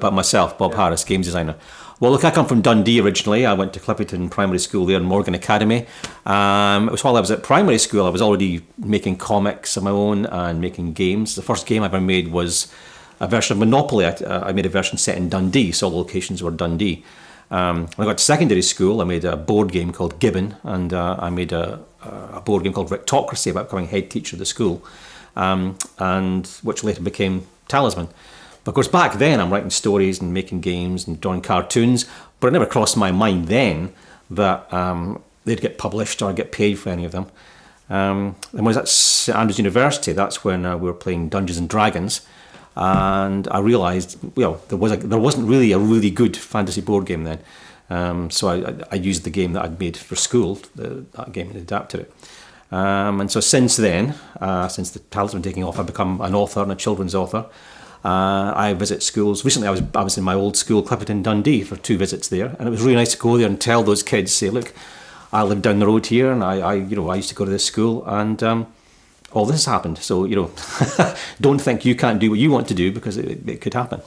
about myself, Bob Harris, games designer. Well, look, I come from Dundee originally. I went to Clipperton Primary School there in Morgan Academy. It was while I was at primary school, I was already making comics of my own and making games. The first game I ever made was a version of Monopoly. I made a version set in Dundee, so all the locations were Dundee. When I got to secondary school, I made a board game called Gibbon, and I made a board game called Rictocracy about becoming head teacher of the school, and which later became Talisman. But of course, back then I'm writing stories and making games and drawing cartoons, but it never crossed my mind then that they'd get published or I'd get paid for any of them. And when I was at St Andrews University, that's when we were playing Dungeons and Dragons, and I realised, well, there wasn't really a really good fantasy board game then. So I used the game that I'd made for school, that game, and adapted it. And so since then, since the Talisman taking off, I've become an author and a children's author. I visit schools. Recently, I was in my old school, Clipperton Dundee, for 2 visits there, and it was really nice to go there and tell those kids, say, look, I live down the road here, and I used to go to this school, and all this has happened. So don't think you can't do what you want to do, because it could happen.